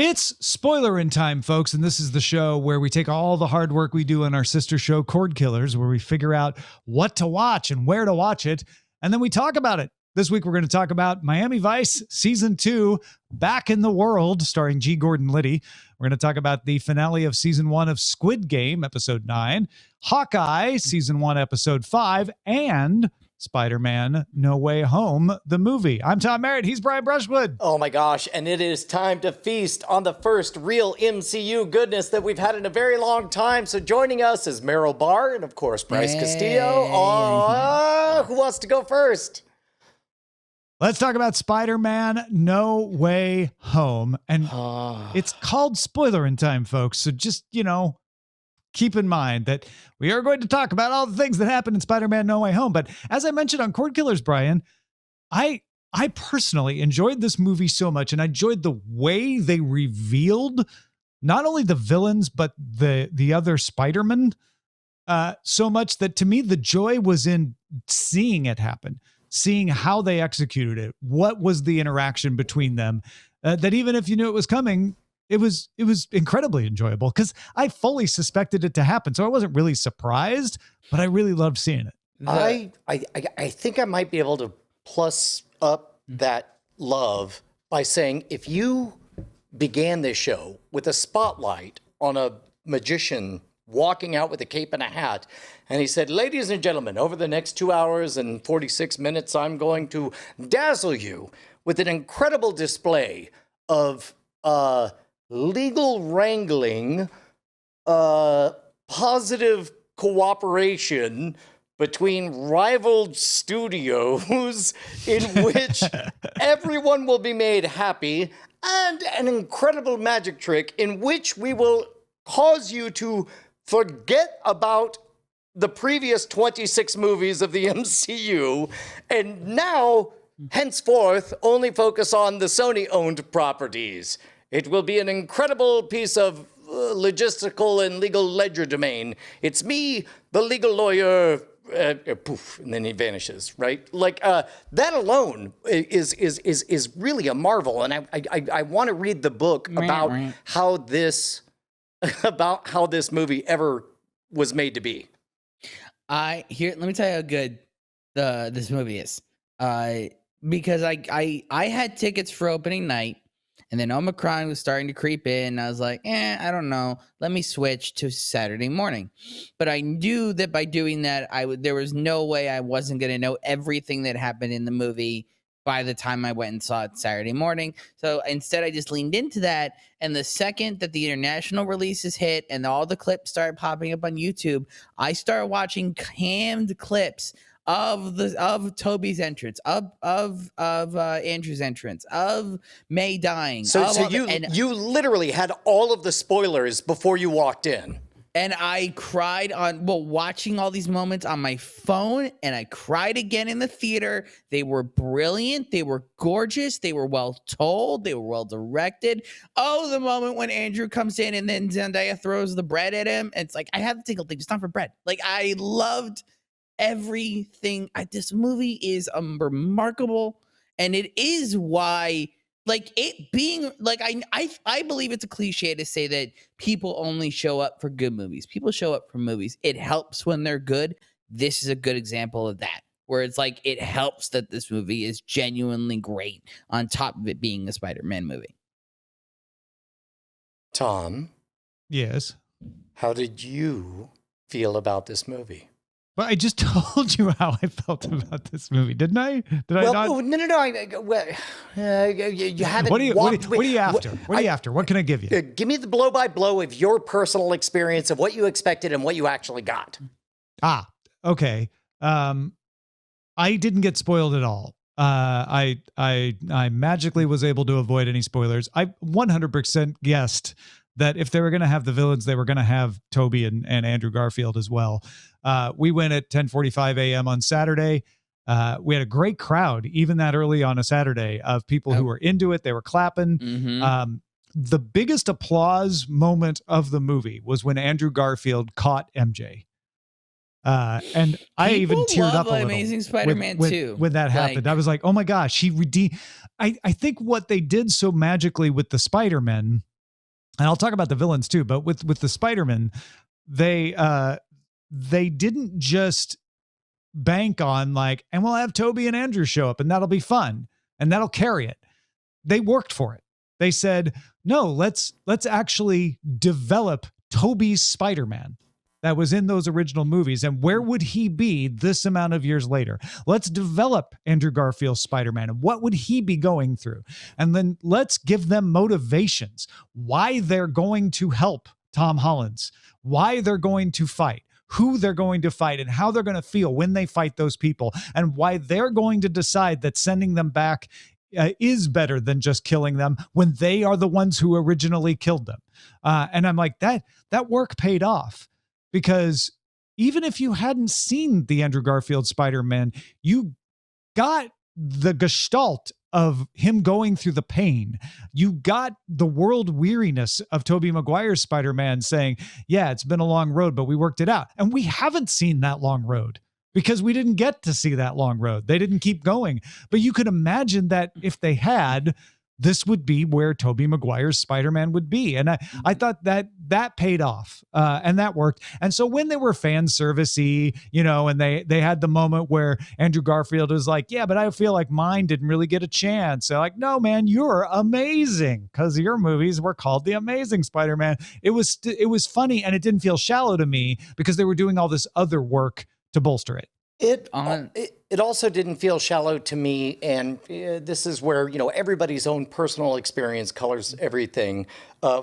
It's Spoilerin Time, folks, and this is the show where we take all the hard work we do on our sister show, Cordkillers, where we figure out what to watch and where to watch it, and then we talk about it. This week, we're going to talk about Miami Vice Season 2, Back in the World, starring G. Gordon Liddy. We're going to talk about the finale of Season 1 of Squid Game, Episode 9, Hawkeye, Season 1, Episode 5, and Spider-Man No Way Home, the movie. I'm Tom Merritt. He's Brian Brushwood. Oh my gosh, and it is time to feast on the first real MCU goodness that we've had in a very long time. So joining us is Meryl Barr and, of course, Bryce Castillo. Who wants to go first? Let's talk about Spider-Man No Way Home. And it's called Spoilerin Time, folks. So just, keep in mind that we are going to talk about all the things that happened in Spider-Man No Way Home. But as I mentioned on Cordkillers, Brian, I personally enjoyed this movie so much, and I enjoyed the way they revealed not only the villains, but the other Spider-Man so much that to me, the joy was in seeing it happen, seeing how they executed it. What was the interaction between them that even if you knew it was coming, it was incredibly enjoyable because I fully suspected it to happen. So I wasn't really surprised, but I really loved seeing it. I think I might be able to plus up that love by saying if you began this show with a spotlight on a magician walking out with a cape and a hat, and he said, "Ladies and gentlemen, over the next 2 hours and 46 minutes, I'm going to dazzle you with an incredible display of legal wrangling, positive cooperation between rival studios in which everyone will be made happy, and an incredible magic trick in which we will cause you to forget about the previous 26 movies of the MCU, and now, henceforth, only focus on the Sony-owned properties. It will be an incredible piece of logistical and legal ledger domain. It's me, the legal lawyer, poof, and then he vanishes, right? Like that alone is really a marvel. And I want to read the book about how this movie ever was made to be. Let me tell you how good this movie is. Because I had tickets for opening night. And then Omicron was starting to creep in. I was like, I don't know. Let me switch to Saturday morning. But I knew that by doing that, there was no way I wasn't going to know everything that happened in the movie by the time I went and saw it Saturday morning. So instead, I just leaned into that. And the second that the international releases hit and all the clips started popping up on YouTube, I started watching canned clips of Toby's entrance, of Andrew's entrance, of May dying. So you literally had all of the spoilers before you walked in. And I cried watching all these moments on my phone, and I cried again in the theater. They were brilliant. They were gorgeous. They were well told. They were well directed. Oh, the moment when Andrew comes in and then Zendaya throws the bread at him. It's like, I have to take a thing. It's not for bread. Like, I loved everything. This movie is remarkable, and it is why, like, it being like, I believe it's a cliche to say that people only show up for good movies. People show up for movies. It helps when they're good. This is a good example of that, where it's like, it helps that this movie is genuinely great on top of it being a Spider-Man movie. Tom? Yes? How did you feel about this movie? Well, I just told you how I felt about this movie, didn't I? Did I not? No. You haven't. What are you after? What are you after? What can I give you? Give me the blow by blow of your personal experience of what you expected and what you actually got. Okay. I didn't get spoiled at all. I magically was able to avoid any spoilers. I 100% guessed that if they were going to have the villains, they were going to have Toby and Andrew Garfield as well. We went at 10:45 a.m. on Saturday. We had a great crowd, even that early on a Saturday, of people who were into it. They were clapping. Mm-hmm. The biggest applause moment of the movie was when Andrew Garfield caught MJ. And I even teared up a little. Amazing Spider-Man 2 when that happened. I was like, oh my gosh, he redeemed. I think what they did so magically with the Spider-Men and I'll talk about the villains too, but with the Spider-Man, they didn't just bank on like, and we'll have Toby and Andrew show up and that'll be fun and that'll carry it. They worked for it. They said, no, let's actually develop Toby's Spider-Man that was in those original movies. And where would he be this amount of years later? Let's develop Andrew Garfield's Spider-Man and what would he be going through? And then let's give them motivations, why they're going to help Tom Holland's, why they're going to fight, who they're going to fight, and how they're going to feel when they fight those people, and why they're going to decide that sending them back is better than just killing them when they are the ones who originally killed them. And I'm like, that work paid off. Because even if you hadn't seen the Andrew Garfield Spider-Man, you got the gestalt of him going through the pain. You got the world weariness of Tobey Maguire's Spider-Man saying, yeah, it's been a long road, but we worked it out. And we haven't seen that long road because we didn't get to see that long road. They didn't keep going. But you could imagine that if they had, this would be where Tobey Maguire's Spider-Man would be. And I thought that paid off and that worked. And so when they were fan servicey, and they had the moment where Andrew Garfield was like, yeah, but I feel like mine didn't really get a chance. They're like, no, man, you're amazing because your movies were called The Amazing Spider-Man. It was funny and it didn't feel shallow to me because they were doing all this other work to bolster it. It also didn't feel shallow to me, and this is where everybody's own personal experience colors everything.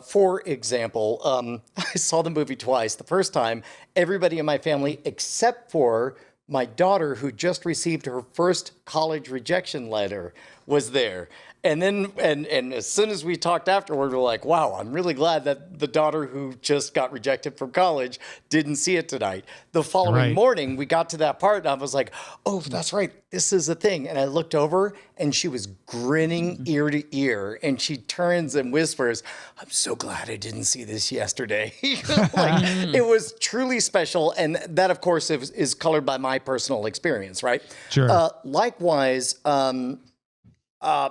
For example, I saw the movie twice. The first time, everybody in my family, except for my daughter, who just received her first college rejection letter, was there. And then, and as soon as we talked afterward, we're like, wow, I'm really glad that the daughter who just got rejected from college didn't see it tonight. The following morning, we got to that part and I was like, oh, that's right. This is a thing. And I looked over and she was grinning ear to ear and she turns and whispers, I'm so glad I didn't see this yesterday. It was truly special. And that, of course, is colored by my personal experience, right? Sure. Likewise,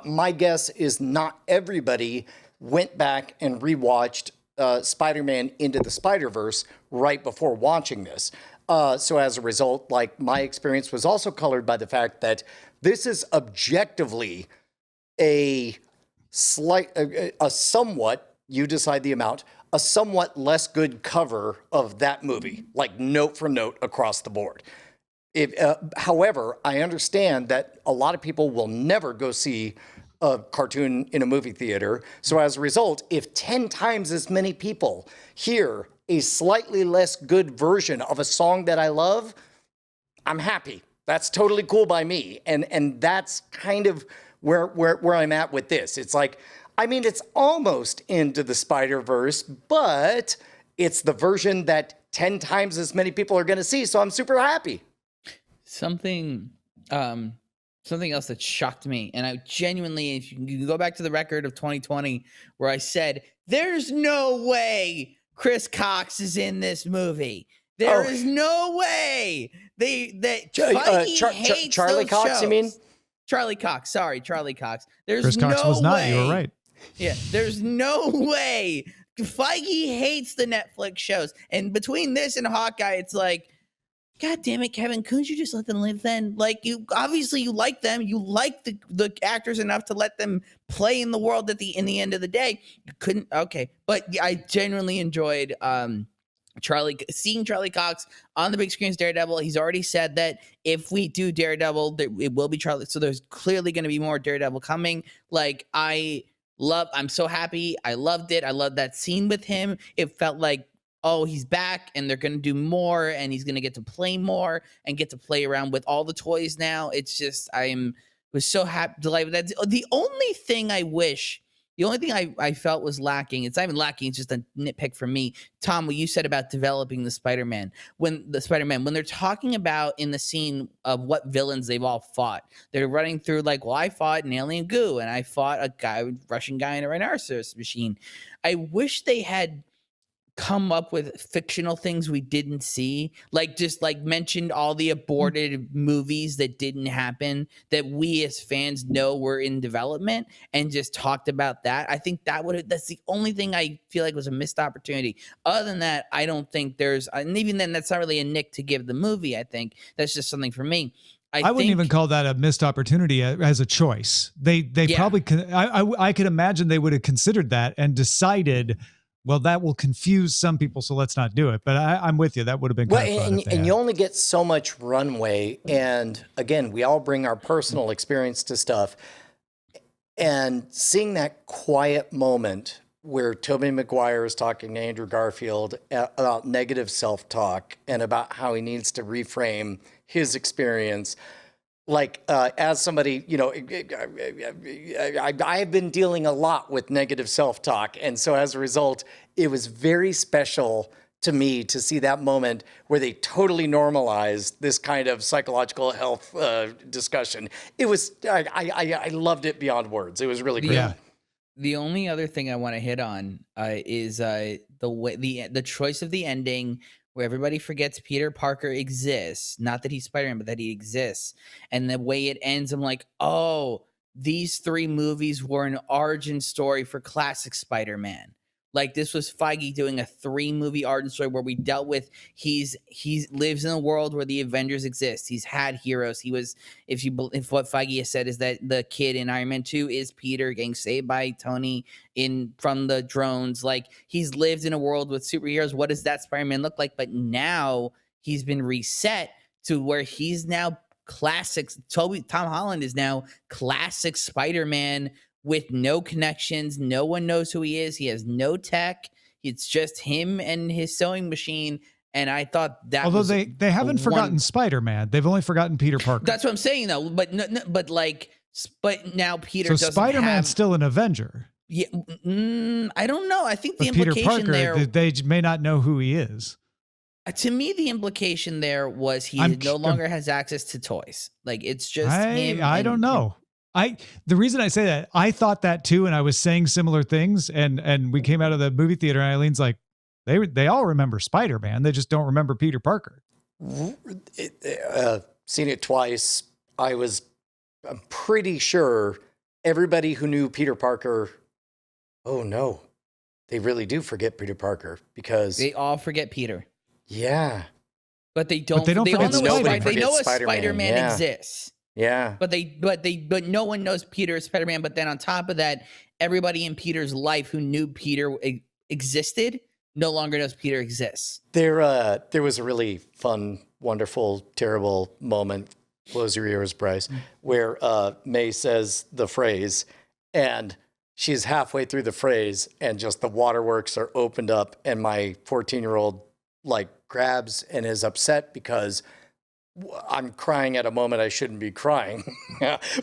my guess is not everybody went back and rewatched Spider-Man Into the Spider-Verse right before watching this. So as a result, my experience was also colored by the fact that this is objectively a somewhat, you decide the amount, a somewhat less good cover of that movie, like note for note across the board. However, I understand that a lot of people will never go see a cartoon in a movie theater. So as a result, if 10 times as many people hear a slightly less good version of a song that I love, I'm happy. That's totally cool by me. And that's kind of where I'm at with this. It's like, it's almost Into the Spider-Verse, but it's the version that 10 times as many people are going to see. So I'm super happy. Something else that shocked me, and I genuinely, if you can go back to the record of 2020, where I said, "There's no way Chris Cox is in this movie. There is no way Feige hates Charlie those Cox. shows." You mean Charlie Cox? Sorry, Charlie Cox. There's Chris Cox no was not. way. You were right. Yeah, there's no way Feige hates the Netflix shows, and between this and Hawkeye, it's like, God damn it, Kevin, couldn't you just let them live then? Like, you like them. You like the actors enough to let them play in the world in the end of the day. You couldn't. Okay. But I genuinely enjoyed seeing Charlie Cox on the big screen as Daredevil. He's already said that if we do Daredevil, it will be Charlie. So there's clearly going to be more Daredevil coming. I'm so happy. I loved it. I loved that scene with him. It felt like, oh, he's back and they're going to do more and he's going to get to play more and get to play around with all the toys now. It's just, was so happy, delighted with that. The only thing I felt was lacking, it's not even lacking, it's just a nitpick for me. Tom, what you said about developing the Spider-Man, when they're talking about in the scene of what villains they've all fought, they're running through like, well, I fought an alien goo and I fought a Russian guy in a rhinoceros machine. I wish they had come up with fictional things we didn't see, like just like mentioned all the aborted movies that didn't happen that we as fans know were in development, and just talked about that. I think that's the only thing I feel like was a missed opportunity. Other than that, I don't think there's, and even then, that's not really a nick to give the movie. I think that's just something for me. I wouldn't even call that a missed opportunity as a choice. They probably, I could imagine they would have considered that and decided, well, that will confuse some people, so let's not do it. But I'm with you. That would have been kind of fun. And you only get so much runway. And again, we all bring our personal experience to stuff. And seeing that quiet moment where Tobey Maguire is talking to Andrew Garfield about negative self-talk and about how he needs to reframe his experience. Like, as somebody, you know, I have been dealing a lot with negative self-talk. And so as a result, it was very special to me to see that moment where they totally normalized this kind of psychological health discussion. It was, I loved it beyond words. It was really great. Yeah. The only other thing I want to hit on is the way the choice of the ending, where everybody forgets Peter Parker exists. Not that he's Spider-Man, but that he exists. And the way it ends, I'm like, oh, these 3 movies were an origin story for classic Spider-Man. Like, this was Feige doing a 3-movie origin story where we dealt with he lives in a world where the Avengers exist. He's had heroes. He was, if what Feige has said is that the kid in Iron Man 2 is Peter getting saved by Tony from the drones. Like, he's lived in a world with superheroes. What does that Spider-Man look like? But now he's been reset to where he's now classics. Tom Holland is now classic Spider-Man with no connections. No one knows who he is. He has no tech. It's just him and his sewing machine. And I thought that, although they haven't forgotten Spider-Man, they've only forgotten Peter Parker. That's what I'm saying, though. But now Peter doesn't Spider-Man's still an Avenger. Yeah, I don't know. I think the Peter implication Parker, there, they may not know who he is. To me, the implication there was he no longer has access to toys. Like, it's just him. I don't know. The reason I say that, I thought that too, and I was saying similar things, and we came out of the movie theater, and Eileen's like, they all remember Spider-Man, they just don't remember Peter Parker. Seen it twice. I'm pretty sure everybody who knew Peter Parker, oh no, they really do forget Peter Parker, because they all forget Peter. Yeah, but they don't. They all know Spider-Man. They know a Spider-Man exists. Yeah. But no one knows Peter is Spider-Man. But then on top of that, everybody in Peter's life who knew Peter existed no longer knows Peter exists. There was a really fun, wonderful, terrible moment. Close your ears, Bryce, where May says the phrase, and she's halfway through the phrase, and just the waterworks are opened up, and my 14-year-old like grabs and is upset because I'm crying at a moment I shouldn't be crying.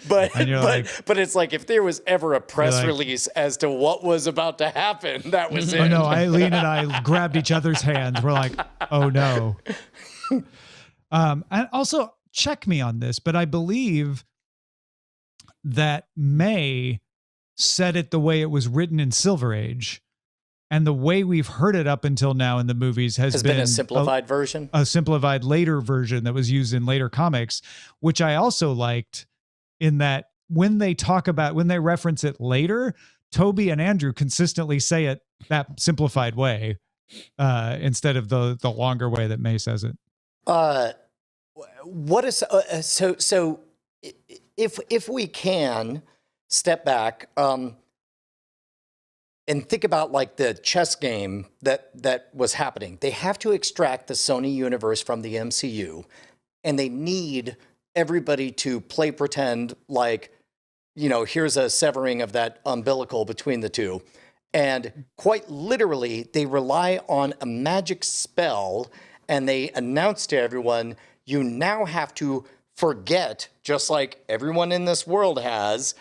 but it's like, if there was ever a press release as to what was about to happen, that was it. Oh no, Eileen and I grabbed each other's hands. We're like, oh no. And also, check me on this, but I believe that May said it the way it was written in Silver Age. And the way we've heard it up until now in the movies has been a simplified version, a simplified later version that was used in later comics, which I also liked, in that when they reference it later, Toby and Andrew consistently say it that simplified way instead of the longer way that May says it. What is so if we can step back and think about like the chess game that was happening. They have to extract the Sony universe from the MCU, and they need everybody to play pretend like, you know, here's a severing of that umbilical between the two. And quite literally, they rely on a magic spell, and they announce to everyone, you now have to forget, just like everyone in this world has,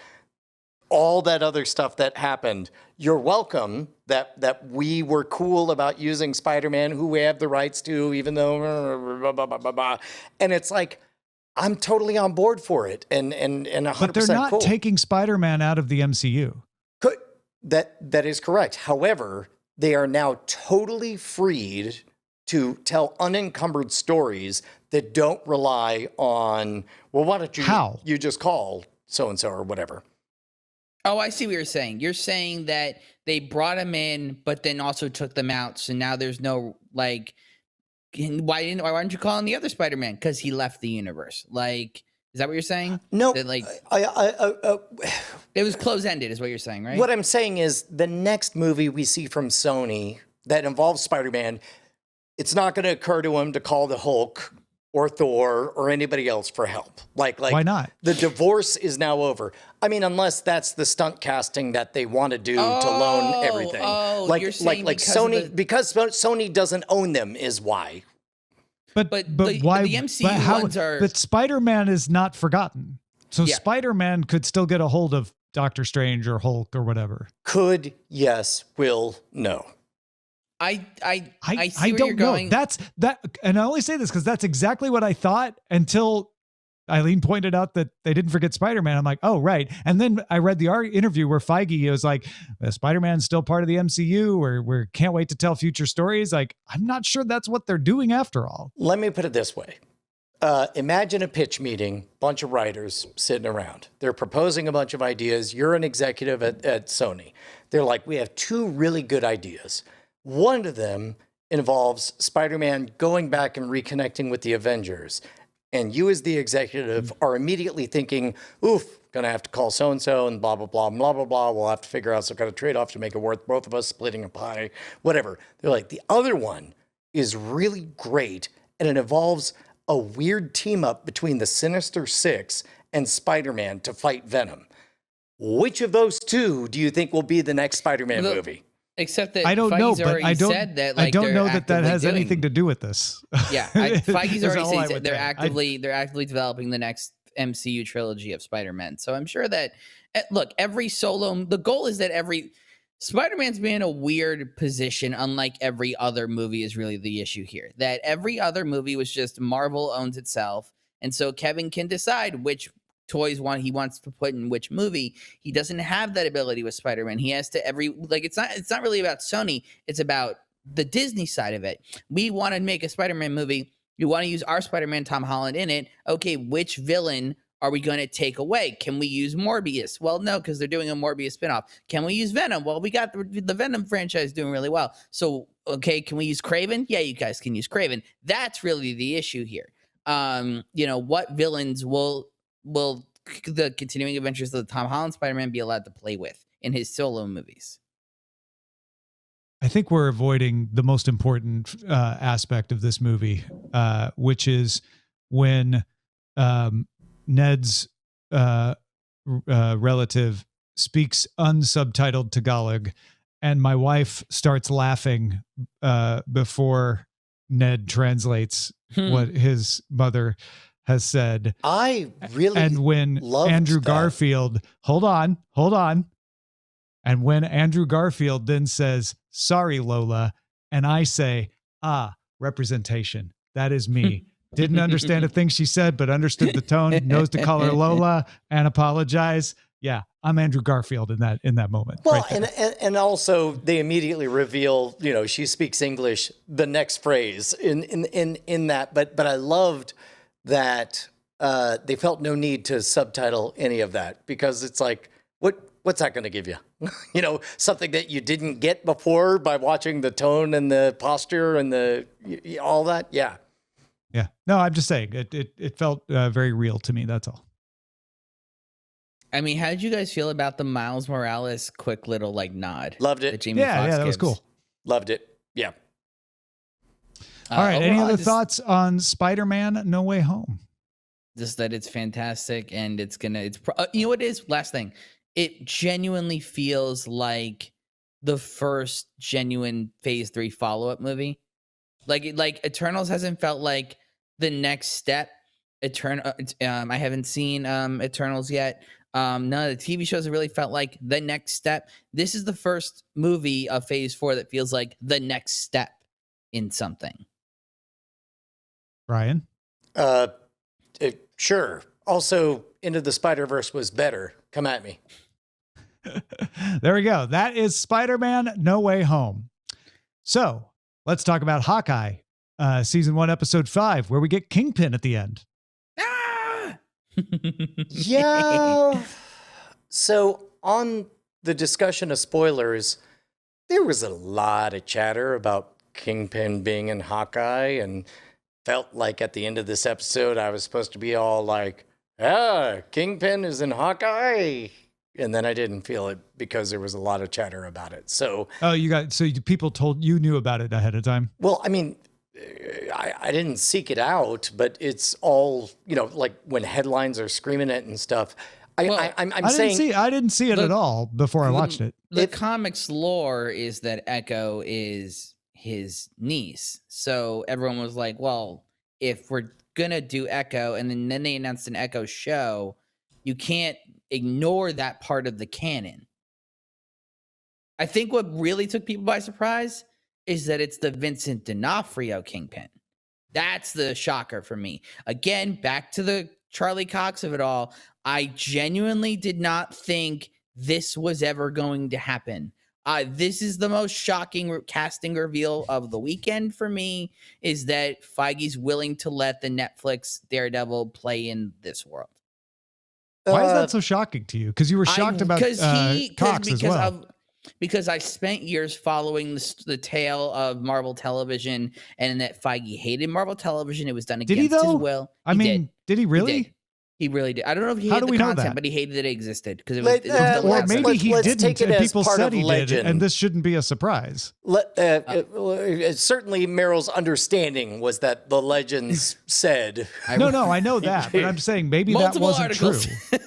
all that other stuff that happened. You're welcome that we were cool about using Spider-Man, who we have the rights to, even though blah, blah, blah, blah, blah. And it's like, I'm totally on board for it, and 100% But they're not taking Spider-Man out of the MCU. That is correct. However, they are now totally freed to tell unencumbered stories that don't rely on, well, why don't you just call so-and-so or whatever. Oh, I see what you're saying. You're saying that they brought him in, but then also took them out. So now there's no, like, why aren't you calling the other Spider-Man? Because he left the universe. Like, is that what you're saying? No, that, like, I it was close-ended is what you're saying, right? What I'm saying is the next movie we see from Sony that involves Spider-Man, it's not going to occur to him to call the Hulk or Thor or anybody else for help. Like why not? The divorce is now over. I mean, unless that's the stunt casting that they want to do to loan everything. You're saying because Sony doesn't own them is why. But why? The MCU ones are. But Spider-Man is not forgotten. So Spider-Man could still get a hold of Doctor Strange or Hulk or whatever. Could, yes, will, no. I see I where don't you're know. going. And I only say this because that's exactly what I thought until Eileen pointed out that they didn't forget Spider-Man. I'm like, oh, right. And then I read the interview where Feige was like, Spider-Man's still part of the MCU, or we can't wait to tell future stories. Like, I'm not sure that's what they're doing after all. Let me put it this way. Imagine a pitch meeting, bunch of writers sitting around. They're proposing a bunch of ideas. You're an executive at Sony. They're like, we have two really good ideas. One of them involves Spider-Man going back and reconnecting with the Avengers. And you as the executive are immediately thinking, oof, gonna have to call so-and-so and blah, blah, blah, blah, blah, blah. We'll have to figure out some kind of trade-off to make it worth both of us splitting a pie, whatever. They're like, the other one is really great, and it involves a weird team-up between the Sinister Six and Spider-Man to fight Venom. Which of those two do you think will be the next Spider-Man movie? Except that I don't know, Feige's but said that, like, I don't know that has doing, anything to do with this. Yeah, Feige's already said they're say. they're actively developing the next MCU trilogy of Spider-Man. So I'm sure that look, the goal is that every Spider-Man's been in a weird position, unlike every other movie is really the issue here. That every other movie was just Marvel owns itself, and so Kevin can decide which toys he wants to put in which movie. He doesn't have that ability with Spider-Man. He has to it's not really about Sony, it's about the Disney side of it. We want to make a Spider-Man movie. We want to use our Spider-Man Tom Holland in it. Okay, which villain are we going to take away? Can we use Morbius? Well, no, because they're doing a Morbius spinoff. Can we use Venom? Well, we got the Venom franchise doing really well. So, okay, can we use Kraven? Yeah, you guys can use Kraven. That's really the issue here. What villains will the continuing adventures of the Tom Holland Spider-Man be allowed to play with in his solo movies? I think we're avoiding the most important aspect of this movie, which is when Ned's relative speaks unsubtitled Tagalog, and my wife starts laughing before Ned translates what his mother has said. I really and when Andrew Garfield, hold on. And when Andrew Garfield then says, "Sorry, Lola," and I say, representation. That is me. Didn't understand a thing she said, but understood the tone, knows to call her Lola and apologize. Yeah, I'm Andrew Garfield in that moment. Well, right and also they immediately reveal, she speaks English, the next phrase in that. But I loved that they felt no need to subtitle any of that, because it's like, what's that going to give you? Something that you didn't get before by watching the tone and the posture and all that. Yeah. Yeah. No, I'm just saying it felt very real to me. That's all. I mean, how did you guys feel about the Miles Morales quick little nod? Loved it. That Jamie Foxx that gives? was cool. Loved it. Yeah. All right. Any other thoughts on Spider-Man No Way Home? Just that it's fantastic, and it's you know what it is? Last thing. It genuinely feels like the first genuine Phase 3 follow-up movie. Like Eternals hasn't felt like the next step. I haven't seen Eternals yet. None of the TV shows have really felt like the next step. This is the first movie of Phase 4 that feels like the next step in something. Ryan? Sure. Also, Into the Spider-Verse was better. Come at me. There we go. That is Spider-Man No Way Home. So let's talk about Hawkeye, season 1, episode 5, where we get Kingpin at the end. Ah! Yeah. So on the discussion of spoilers, there was a lot of chatter about Kingpin being in Hawkeye, and felt like at the end of this episode, I was supposed to be all like, Kingpin is in Hawkeye. And then I didn't feel it because there was a lot of chatter about it. So, People told you knew about it ahead of time. well, I mean, I didn't seek it out, but it's all, like when headlines are screaming it and stuff. I'm saying I didn't see it at all before I watched it. The comics lore is that Echo is his niece. So everyone was like, well, if we're going to do Echo, and then they announced an Echo show, you can't ignore that part of the canon. I think what really took people by surprise is that it's the Vincent D'Onofrio Kingpin. That's the shocker for me. Again, back to the Charlie Cox of it all. I genuinely did not think this was ever going to happen. This is the most shocking casting reveal of the weekend for me, is that Feige's willing to let the Netflix Daredevil play in this world. Why is that so shocking to you? Because you were shocked about Cox as well. Because I spent years following the tale of Marvel Television, and that Feige hated Marvel Television. It was done against his will. Did he really? He really did. I don't know if he hated the content, but he hated that it existed because it was. Or maybe he didn't, take it and as people part said of he legend. did, and this shouldn't be a surprise. Certainly, Meryl's understanding was that the legends said. No, I know that, but I'm saying maybe that wasn't articles. true.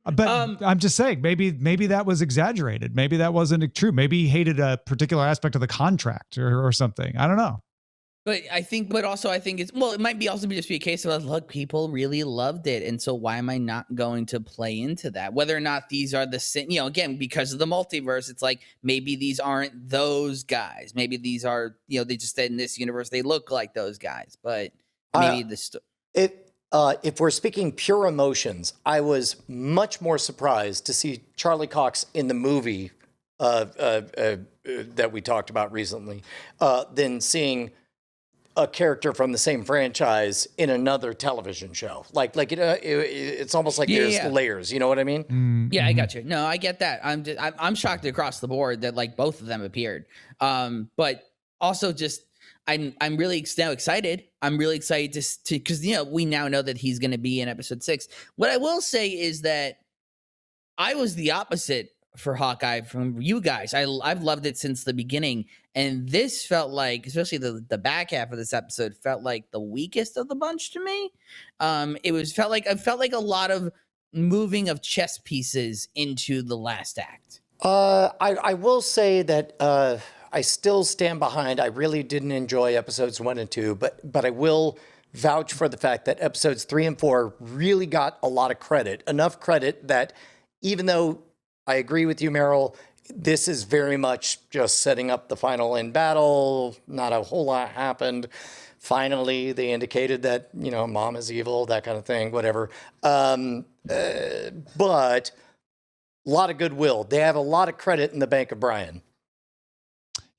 But I'm just saying, maybe that was exaggerated. Maybe that wasn't true. Maybe he hated a particular aspect of the contract or something. I don't know. But I think it might be also just be a case of, look, people really loved it, and so why am I not going to play into that? Whether or not these are the same, again, because of the multiverse, it's like maybe these aren't those guys. Maybe these are, they just in this universe they look like those guys. But maybe if we're speaking pure emotions, I was much more surprised to see Charlie Cox in the movie that we talked about recently than seeing a character from the same franchise in another television show. It's almost like there's layers. You know what I mean? Mm-hmm. Yeah, I got you. No, I get that. I'm shocked across the board that like both of them appeared. But also just I'm really now excited. I'm really excited to because we now know that he's going to be in episode 6. What I will say is that I was the opposite for Hawkeye from you guys. I've loved it since the beginning, and this felt like, especially the back half of this episode, felt like the weakest of the bunch to me. It felt like a lot of moving of chess pieces into the last act. I will say that I still stand behind. I really didn't enjoy episodes 1 and 2, but I will vouch for the fact that episodes 3 and 4 really got a lot of credit, enough credit that even though I agree with you, Meryl, this is very much just setting up the final end battle. Not a whole lot happened. Finally, they indicated that, mom is evil, that kind of thing, whatever. But a lot of goodwill. They have a lot of credit in the bank of Brian.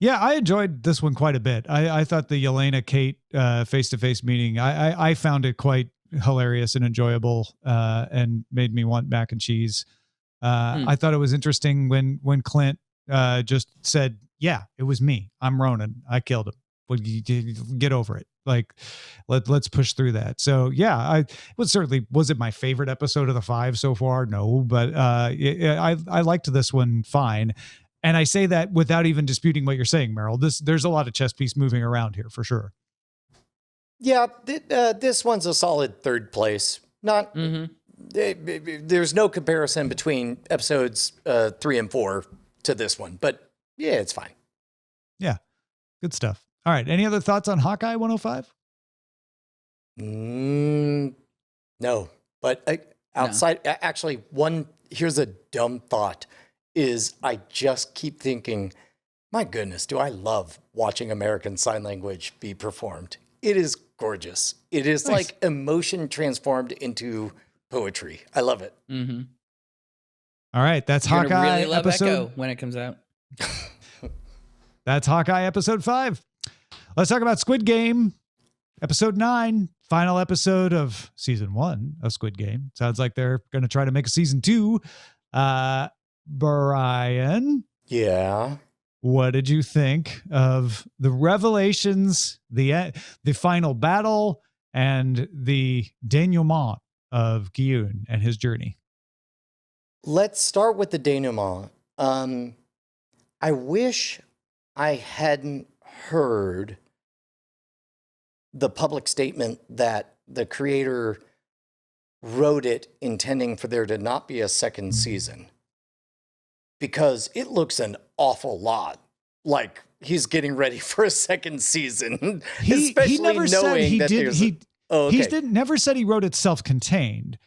Yeah, I enjoyed this one quite a bit. I thought the Yelena Kate face-to-face meeting, I found it quite hilarious and enjoyable and made me want mac and cheese. I thought it was interesting when Clint just said, yeah, it was me. I'm Ronan. I killed him. Would you get over it? Like, let's push through that. So yeah, was it my favorite episode of the 5 so far? No, but I liked this one fine. And I say that without even disputing what you're saying, Meryl. There's a lot of chess piece moving around here for sure. Yeah, this one's a solid third place. Not. Mm-hmm. There's no comparison between episodes 3 and 4 to this one, but yeah, it's fine. Yeah, good stuff. All right, any other thoughts on Hawkeye 105? No, but outside, actually, here's a dumb thought, is I just keep thinking, my goodness, do I love watching American Sign Language be performed. It is gorgeous. It is nice. Like emotion transformed into poetry. I love it. Mm-hmm. All right, that's Hawkeye really love episode. Echo when it comes out. That's Hawkeye episode 5. Let's talk about Squid Game, episode 9, final episode of season 1 of Squid Game. Sounds like they're going to try to make a season 2. Brian? Yeah? What did you think of the revelations, the final battle, and the denouement of Gi-eun and his journey? Let's start with the denouement. I wish I hadn't heard the public statement that the creator wrote it intending for there to not be a second season, because it looks an awful lot like he's getting ready for a second season. He never said he did. He never said he wrote it self-contained.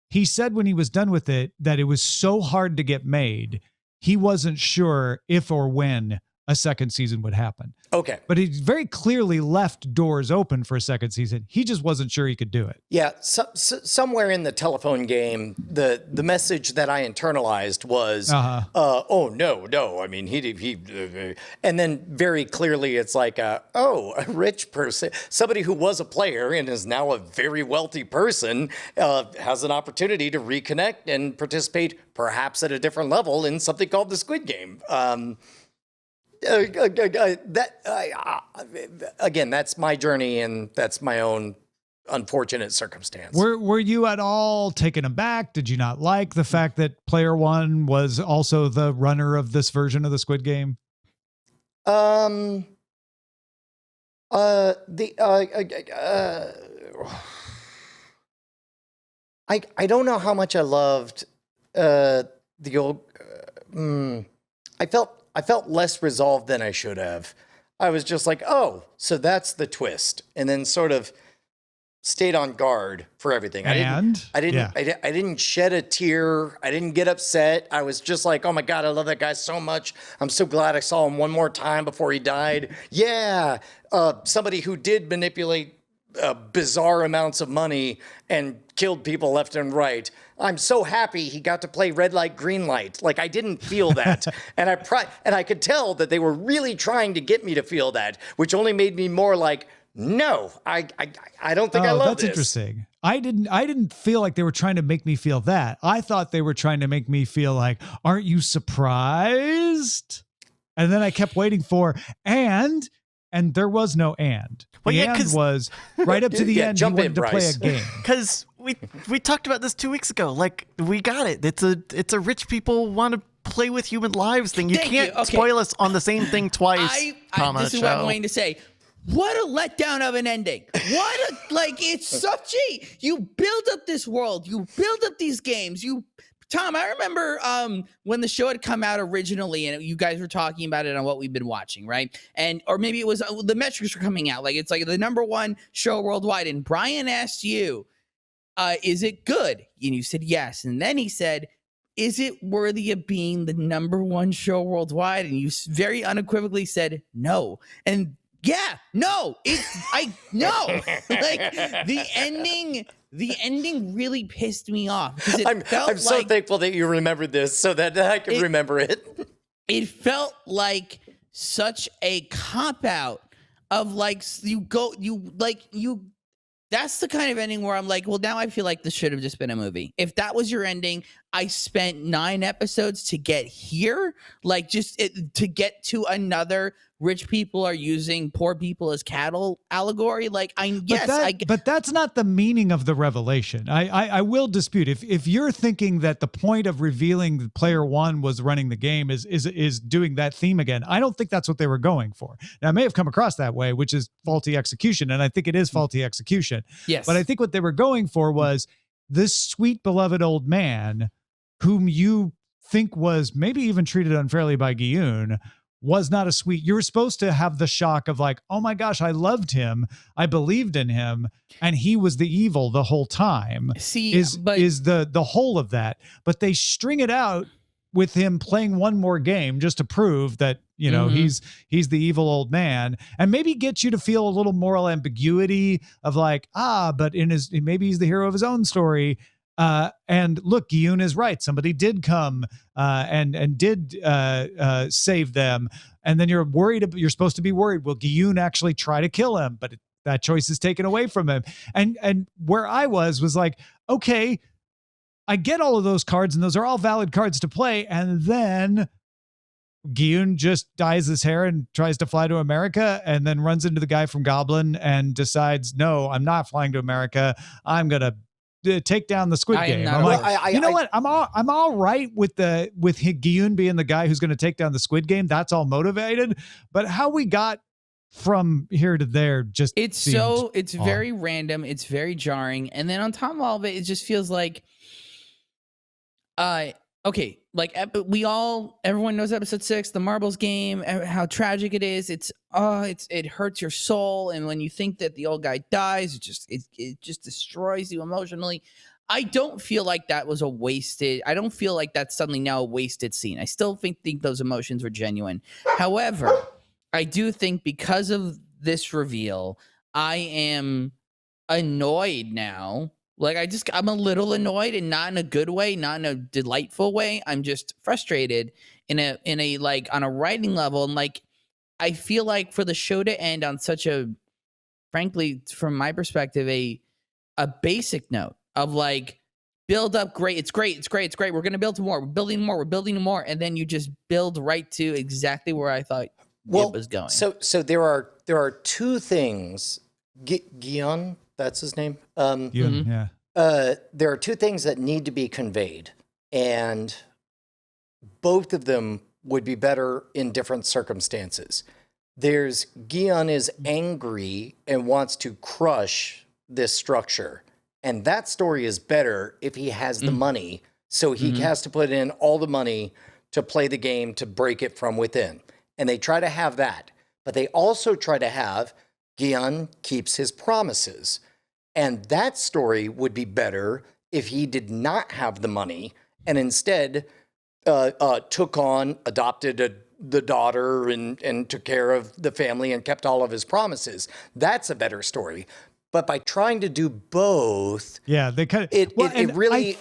He said when he was done with it that it was so hard to get made, he wasn't sure if or when a second season would happen. Okay. But he very clearly left doors open for a second season. He just wasn't sure he could do it. Yeah. Somewhere in the telephone game, the message that I internalized was, oh, no. I mean, he and then very clearly it's like, a rich person, somebody who was a player and is now a very wealthy person, has an opportunity to reconnect and participate perhaps at a different level in something called the Squid Game. Again, that's my journey and that's my own unfortunate circumstance. Were you at all taken aback? Did you not like the fact that player 1 was also the runner of this version of the Squid Game? I don't know how much I loved the old. I felt less resolved than I should have. I was just like, oh, so that's the twist, and then sort of stayed on guard for everything. I didn't shed a tear. I didn't get upset. I was just like, oh my God, I love that guy so much. I'm so glad I saw him one more time before he died. Yeah, somebody who did manipulate bizarre amounts of money and killed people left and right. I'm so happy he got to play red light, green light. Like, I didn't feel that. and I could tell that they were really trying to get me to feel that, which only made me more like, no, I don't think I love this. That's interesting. I didn't feel like they were trying to make me feel that. I thought they were trying to make me feel like, aren't you surprised? And then I kept waiting for, and there was no and. Well, the yeah, and was right up to the end. Jump he wanted in, to play Bryce. a game. Because we talked about this 2 weeks ago. Like, we got it. It's a rich people want to play with human lives thing. You can't spoil us on the same thing twice. This is what I'm going to say. What a letdown of an ending. It's such you build up this world. You build up these games. Tom, I remember when the show had come out originally and you guys were talking about it on what we've been watching, right? Or maybe it was the metrics were coming out. Like, it's like the #1 show worldwide. And Brian asked you, is it good? And you said yes. And then he said, is it worthy of being the #1 show worldwide? And you very unequivocally said no. And yeah, no, no. Like, the ending really pissed me off because I'm so thankful that you remembered this so that I can remember it. It felt like such a cop out of that's the kind of ending where I'm like, well, now I feel like this should have just been a movie. If that was your ending, I spent 9 episodes to get here, to get to another rich people are using poor people as cattle allegory. But that's not the meaning of the revelation. I will dispute if you're thinking that the point of revealing that player 1 was running the game is doing that theme again. I don't think that's what they were going for. Now, I may have come across that way, which is faulty execution, and I think it is faulty execution. Yes, but I think what they were going for was this sweet beloved old man whom you think was maybe even treated unfairly by Gi-eun was not a sweet. You were supposed to have the shock of like, oh my gosh, I loved him, I believed in him, and he was the evil the whole time. Is the whole of that. But they string it out with him playing one more game just to prove that, you know, he's the evil old man, and maybe get you to feel a little moral ambiguity of like, but maybe he's the hero of his own story. And look, Gyun is right. Somebody did come and did save them. And then you're worried. You're supposed to be worried. Will Gyun actually try to kill him? But that choice is taken away from him. And where I was like, okay, I get all of those cards, and those are all valid cards to play. And then Gyun just dyes his hair and tries to fly to America, and then runs into the guy from Goblin and decides, no, I'm not flying to America. I'm going to take down the Squid Game. I'm like, you know what? I'm all right with Gyun being the guy who's going to take down the Squid Game. That's all motivated. But how we got from here to there it's very random. It's very jarring. And then on top of all of it, it just feels like, okay, like everyone knows episode 6, the marbles game, how tragic it is. It hurts your soul. And when you think that the old guy dies, it just destroys you emotionally. I don't feel like that was I don't feel like that's suddenly now a wasted scene. I still think I'm emotions were genuine. However, I do think because of this reveal, I am annoyed now. Like I'm a little annoyed, and not in a good way, not in a delightful way. I'm just frustrated in a like on a writing level. And like, I feel like for the show to end on such a, frankly, from my perspective, a basic note of like, build up, great. It's great. We're going to build more. We're building more. And then you just build right to exactly where I thought it was going. So there are two things. Gyun, that's his name. Yeah. There are two things that need to be conveyed, and both of them would be better in different circumstances. There's Gyun is angry and wants to crush this structure, and that story is better if he has the money. So he has to put in all the money to play the game to break it from within, and they try to have that, but they also try to have Gyun keeps his promises. And that story would be better if he did not have the money and instead adopted the daughter and took care of the family and kept all of his promises. That's a better story. But by trying to do both, yeah, they kind of it made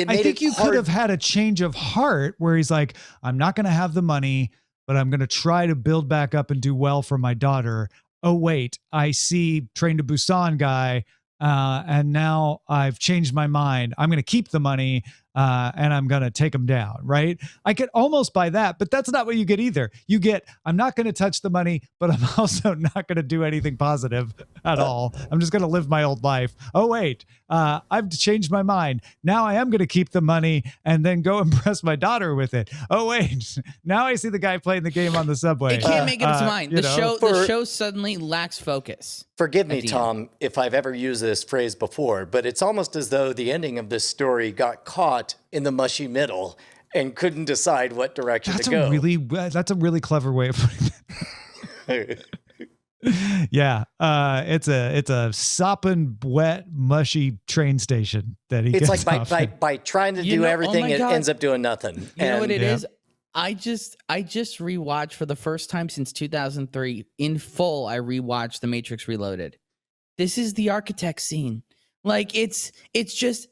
I think you could have had a change of heart where he's like, I'm not going to have the money, but I'm going to try to build back up and do well for my daughter. Oh wait, I see Train to Busan guy. And now I've changed my mind. I'm going to keep the money and I'm going to take him down, right? I could almost buy that, but that's not what you get either. You get, I'm not going to touch the money, but I'm also not going to do anything positive at all. I'm just going to live my old life. Oh, wait, I've changed my mind. Now I am going to keep the money and then go impress my daughter with it. Oh, wait, now I see the guy playing the game on the subway. It can't make up its mind. The show suddenly lacks focus. Forgive me, Tom, if I've ever used this phrase before, but it's almost as though the ending of this story got caught in the mushy middle and couldn't decide what direction to go. That's a really clever way of putting it. Yeah, it's a sopping, wet, mushy train station that he gets It's like by trying to do everything, it ends up doing nothing. You know what it is? I just rewatched for the first time since 2003 in full. I rewatched The Matrix Reloaded. This is the architect scene. Like it's just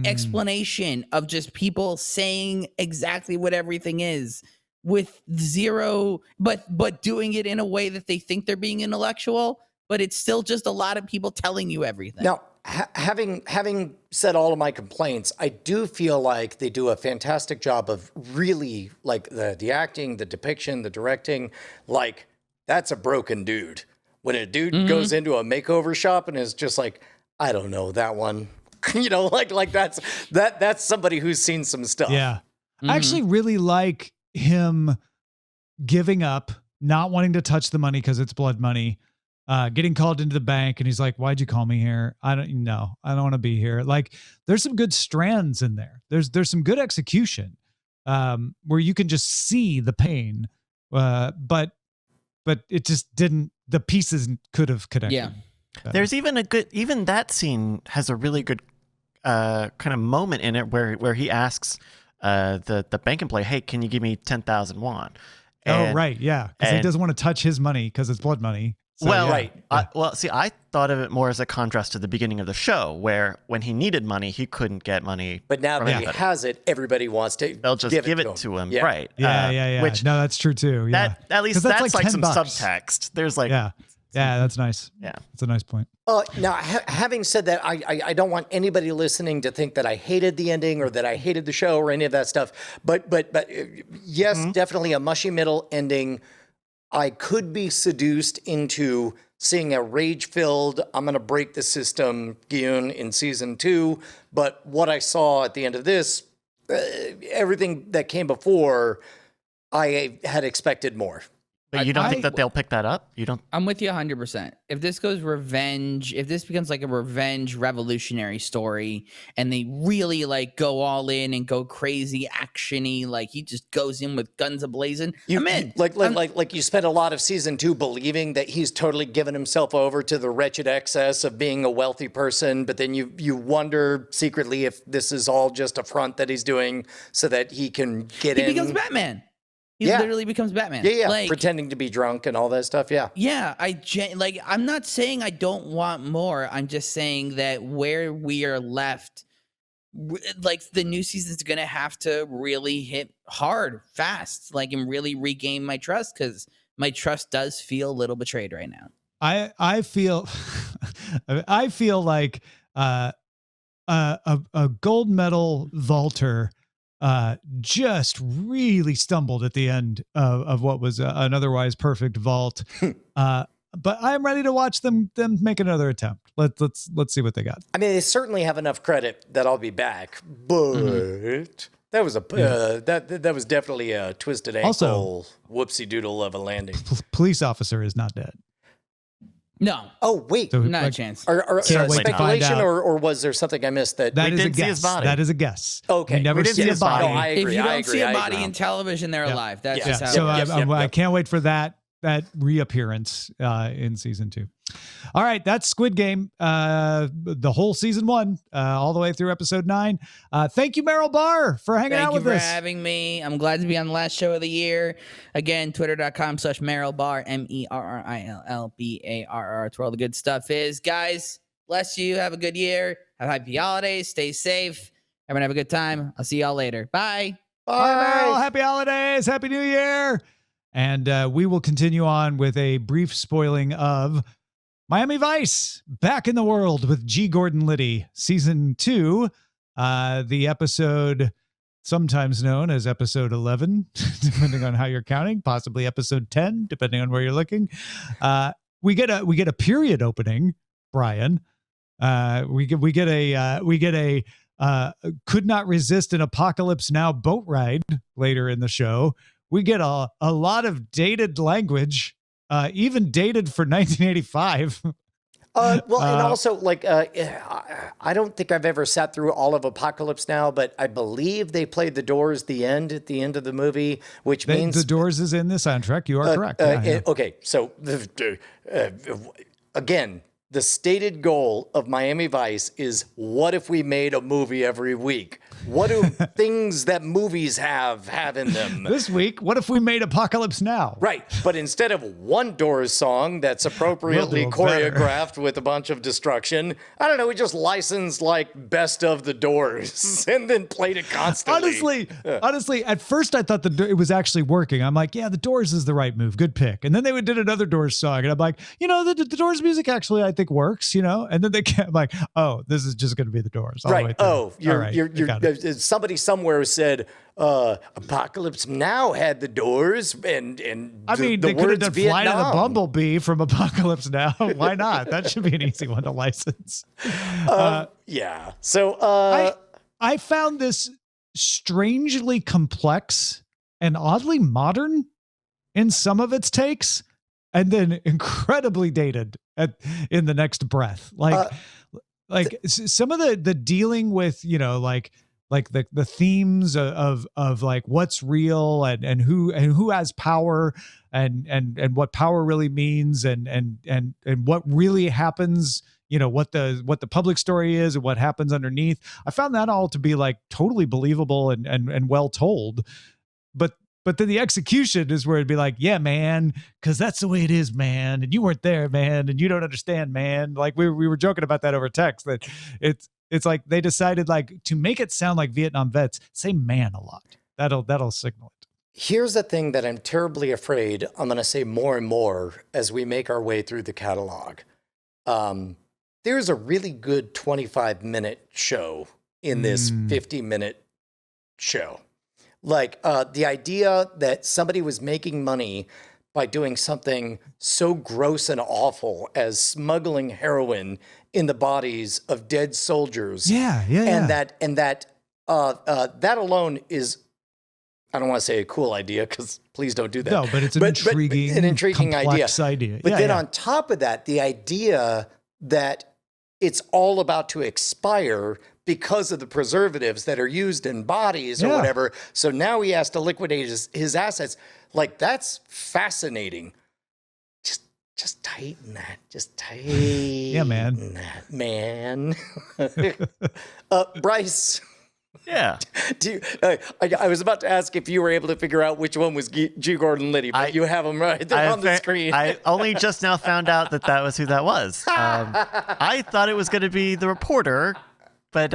explanation of just people saying exactly what everything is with zero, but doing it in a way that they think they're being intellectual, but it's still just a lot of people telling you everything. Now, having said all of my complaints, I do feel like they do a fantastic job of really like the acting, the depiction, the directing. Like, that's a broken dude. When a dude goes into a makeover shop and is just like, I don't know that one, like that's somebody who's seen some stuff. Yeah. I actually really like him giving up, not wanting to touch the money because it's blood money, getting called into the bank. And he's like, why'd you call me here? I don't want to be here. Like, there's some good strands in there. There's some good execution where you can just see the pain. But it just didn't, the pieces could have connected. Yeah. There's even that scene has a really good kind of moment in it where he asks the bank employee, hey, can you give me 10,000 won? Oh, right. Yeah. Because he doesn't want to touch his money because it's blood money. So, well, yeah. right. See, I thought of it more as a contrast to the beginning of the show, where when he needed money, he couldn't get money. But now from that he anybody. has it, everybody wants to. They'll just give it to him, Yeah. right? Yeah. Which No, that's true too. Yeah. that at least 'Cause that's like $10. some subtext. There's like Yeah, that's nice. Yeah. That's a nice point. Now, having said that, I don't want anybody listening to think that I hated the ending or that I hated the show or any of that stuff. But yes, definitely a mushy middle ending. I could be seduced into seeing a rage-filled, I'm going to break the system Gyun in season 2. But what I saw at the end of this, everything that came before, I had expected more. But you don't think that they'll pick that up? You don't? I'm with you 100%. If this goes revenge, if this becomes like a revenge revolutionary story and they really like go all in and go crazy actiony, like he just goes in with guns ablazing, I'm in. Like you spent a lot of season 2 believing that he's totally given himself over to the wretched excess of being a wealthy person, but then you wonder secretly if this is all just a front that he's doing so that he can get in. He becomes Batman. He literally becomes Batman. Yeah, like, pretending to be drunk and all that stuff. Yeah. Yeah, I'm not saying I don't want more. I'm just saying that where we are left, like the new season's gonna have to really hit hard, fast, like and really regain my trust because my trust does feel a little betrayed right now. I feel I feel like a gold medal vaulter just really stumbled at the end of what was an otherwise perfect vault. But I'm ready to watch them make another attempt. Let's see what they got. I mean, they certainly have enough credit that I'll be back, but that was that was definitely a twisted ankle, Also, whoopsie doodle of a landing. Police officer is not dead. No. Oh wait, So, Not a like, chance. Are Can't wait to find speculation out. or was there something I missed that? That is a didn't see his guess. body. That is a guess. Okay. We never We didn't see see a his body. body. No, I If agree. you I don't agree. see a I body agree. in television, they're alive. That's Yeah. just how So it works. I can't wait for that reappearance in season 2. All right, that's Squid Game, the whole season 1, all the way through episode 9. Thank you, Meryl Barr, for hanging out Thank you with for us. having me. I'm glad to be on the last show of the year. Again, twitter.com/Meryl Barr, MERRILBARR. It's where all the good stuff is. Guys, bless you. Have a good year. Have happy holidays. Stay safe. Everyone have a good time. I'll see y'all later. Bye. Bye, Meryl. Happy holidays. Happy New Year. And we will continue on with a brief spoiling of Miami Vice, Back in the World with G. Gordon Liddy, season 2, the episode sometimes known as episode 11, depending on how you're counting, possibly episode 10, depending on where you're looking. We get a period opening, Brian. We get a could not resist an apocalypse now boat ride later in the show. We get a lot of dated language, even dated for 1985. And also, I don't think I've ever sat through all of Apocalypse Now, but I believe they played The Doors at the end of the movie, which means The Doors is in the soundtrack. You are correct. Yeah. Okay, so again, the stated goal of Miami Vice is what if we made a movie every week? What do things that movies have in them? This week, what if we made Apocalypse Now? Right, but instead of one Doors song that's appropriately We'll do it better. choreographed with a bunch of destruction, I don't know, we just licensed like Best of the Doors and then played it constantly. Honestly, at first I thought it was actually working. I'm like, yeah, The Doors is the right move. Good pick. And then they did another Doors song, and I'm like, the Doors music actually I think works, And then I'm like, oh, this is just going to be The Doors. All the way Right. through. Oh, You got it. somebody somewhere said Apocalypse Now had the Doors and I mean, the they could have words done Flight of the Vietnam. Bumblebee from Apocalypse Now. Why not? That should be an easy one to license. Yeah. So I found this strangely complex and oddly modern in some of its takes, and then incredibly dated in the next breath. Some of the dealing with, the themes of like what's real and who has power and what power really means and what really happens, what the public story is and what happens underneath. I found that all to be like totally believable and well told. But But then the execution is where it'd be like, yeah, man, because that's the way it is, man. And you weren't there, man. And you don't understand, man. Like we were joking about that over text, that it's like they decided like to make it sound like Vietnam vets, say man a lot. That'll signal it. Here's the thing that I'm terribly afraid I'm going to say more and more as we make our way through the catalog. There's a really good 25-minute show in this 50-minute show. Like the idea that somebody was making money by doing something so gross and awful as smuggling heroin in the bodies of dead soldiers. And that alone is, I don't want to say a cool idea, because please don't do that. No, but it's an intriguing idea. But then on top of that, the idea that it's all about to expire because of the preservatives that are used in bodies or whatever. So now he has to liquidate his assets. Like, that's fascinating. Just tighten that. Just tighten that, man. Bryce. Yeah. I was about to ask if you were able to figure out which one was G. Gordon Liddy, but you have them right there on the screen. I only just now found out that was who that was. I thought it was going to be the reporter, but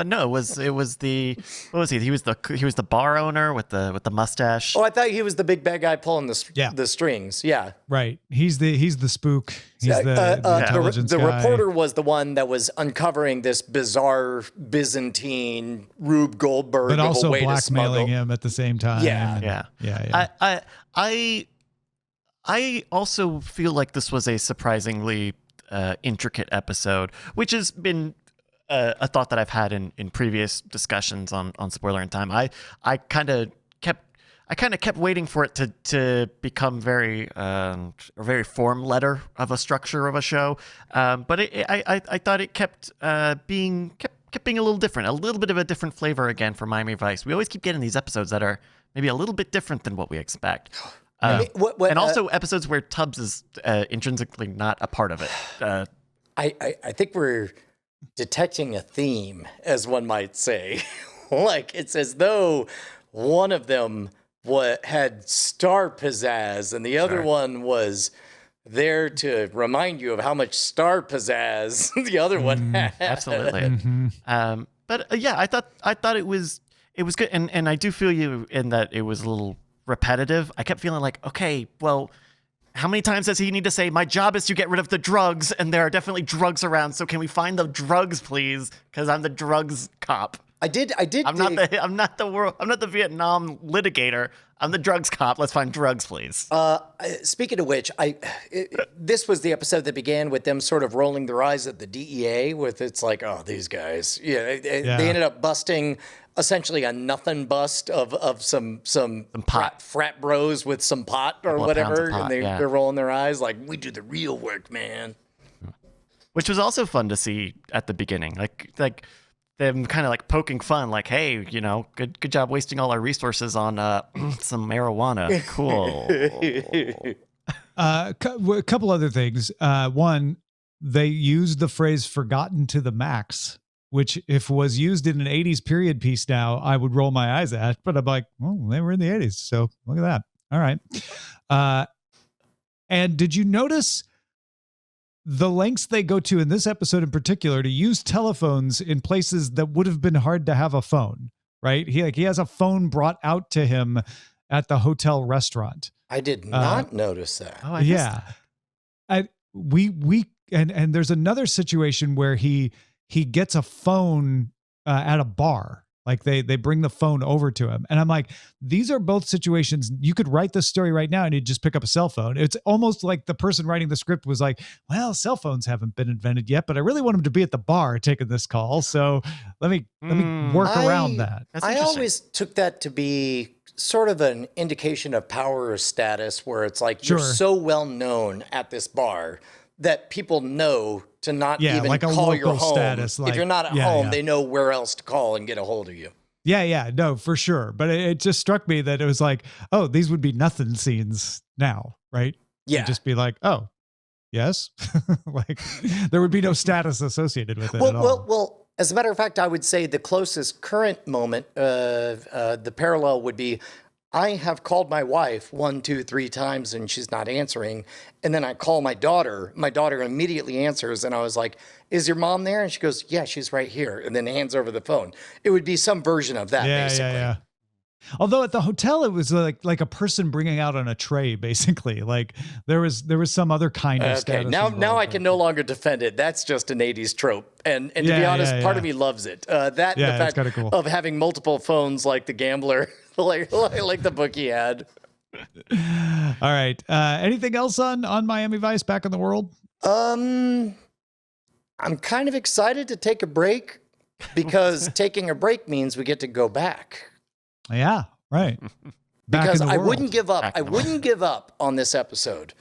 no, it was the, what was he? He was the bar owner with the mustache. Oh, I thought he was the big bad guy pulling the strings. Yeah. Right. He's the spook. He's the intelligence the guy. reporter was the one that was uncovering this bizarre Byzantine Rube Goldberg, but also of a way blackmailing to him at the same time. Yeah. I also feel like this was a surprisingly intricate episode, which has been a thought that I've had in previous discussions on Spoilerin Time. I kind of kept waiting for it to become very form letter of a structure of a show, but I thought it kept being a little different, a little bit of a different flavor again for Miami Vice. We always keep getting these episodes that are maybe a little bit different than what we expect. And also episodes where Tubbs is intrinsically not a part of it. I think we're detecting a theme, as one might say. Like, it's as though one of them had star pizzazz and the other one was there to remind you of how much star pizzazz the other one had. Absolutely. But I thought it was good, and I do feel you in that it was a little repetitive. I kept feeling like, okay, well, how many times does he need to say, my job is to get rid of the drugs, and there are definitely drugs around, so can we find the drugs, please? Because I'm the drugs cop. I did. I'm not the Vietnam litigator. I'm the drugs cop. Let's find drugs, please. Speaking of which, this was the episode that began with them sort of rolling their eyes at the DEA. With it's like, oh, these guys. They ended up busting essentially a nothing bust of some frat bros with some pot or whatever, and they're rolling their eyes like, we do the real work, man. Which was also fun to see at the beginning, like them kind of like poking fun, like, hey, good job wasting all our resources on some marijuana. Cool. A couple other things. One, they used the phrase "forgotten to the max," which if was used in an 80s period piece now, I would roll my eyes at, but I'm like, oh, they were in the 80s. So look at that. All right. And did you notice the lengths they go to in this episode in particular to use telephones in places that would have been hard to have a phone, right? He has a phone brought out to him at the hotel restaurant. I did not notice that. Oh, And there's another situation where he gets a phone at a bar. Like they bring the phone over to him. And I'm like, these are both situations. You could write this story right now and you'd just pick up a cell phone. It's almost like the person writing the script was like, well, cell phones haven't been invented yet, but I really want him to be at the bar taking this call. So let me work around that. I always took that to be sort of an indication of power or status, where it's like, you're so well known at this bar that people know to not even like call your home. Status, if you're not at home, they know where else to call and get a hold of you. Yeah, no, for sure. But it just struck me that it was like, oh, these would be nothing scenes now, right? Yeah. It'd just be like, oh, yes. Like there would be no status associated with it at all. Well, as a matter of fact, I would say the closest current moment, the parallel would be, I have called my wife 1, 2, 3 times and she's not answering. And then I call my daughter. My daughter immediately answers. And I was like, is your mom there? And she goes, yeah, she's right here. And then hands over the phone. It would be some version of that, basically. Yeah. Although at the hotel, it was like a person bringing out on a tray, basically. Like there was some other kind of status. Now I can no longer defend it. That's just an 80s trope. And to be honest, part of me loves it. The fact cool. of having multiple phones like the gambler, like the bookie had. All right. Anything else on Miami Vice back in the world? I'm kind of excited to take a break because taking a break means we get to go back. Yeah, right. Because I wouldn't give up. I wouldn't give up on this episode,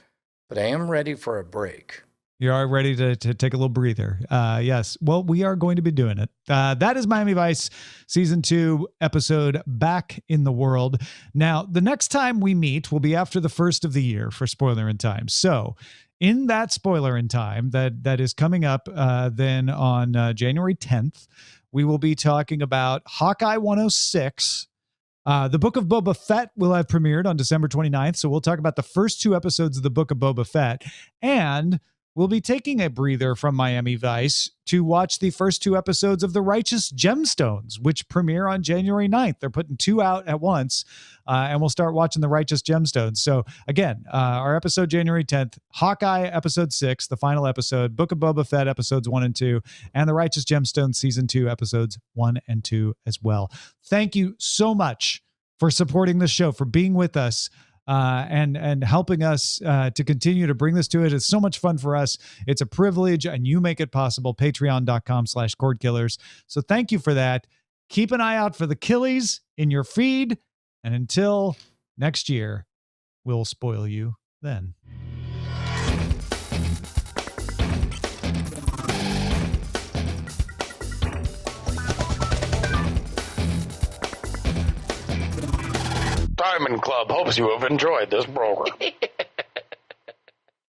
but I am ready for a break. You are ready to take a little breather. Yes. Well, we are going to be doing it. That is Miami Vice Season 2 episode Back in the World. Now, the next time we meet will be after the first of the year for Spoilerin Time. So in that Spoilerin Time that is coming up then on January 10th, we will be talking about Hawkeye 106. The Book of Boba Fett will have premiered on December 29th. So we'll talk about the first 2 episodes of the Book of Boba Fett. And we'll be taking a breather from Miami Vice to watch the first 2 episodes of The Righteous Gemstones, which premiere on January 9th. They're putting 2 out at once, and we'll start watching The Righteous Gemstones. So again, our episode January 10th, Hawkeye episode 6, the final episode, Book of Boba Fett episodes 1 and 2, and The Righteous Gemstones season 2 episodes 1 and 2 as well. Thank you so much for supporting the show, for being with us. And helping us to continue to bring this to it. It's so much fun for us. It's a privilege, and you make it possible. Patreon.com/Cordkillers. So thank you for that. Keep an eye out for the Killies in your feed. And until next year, we'll spoil you then. Diamond Club hopes you have enjoyed this program.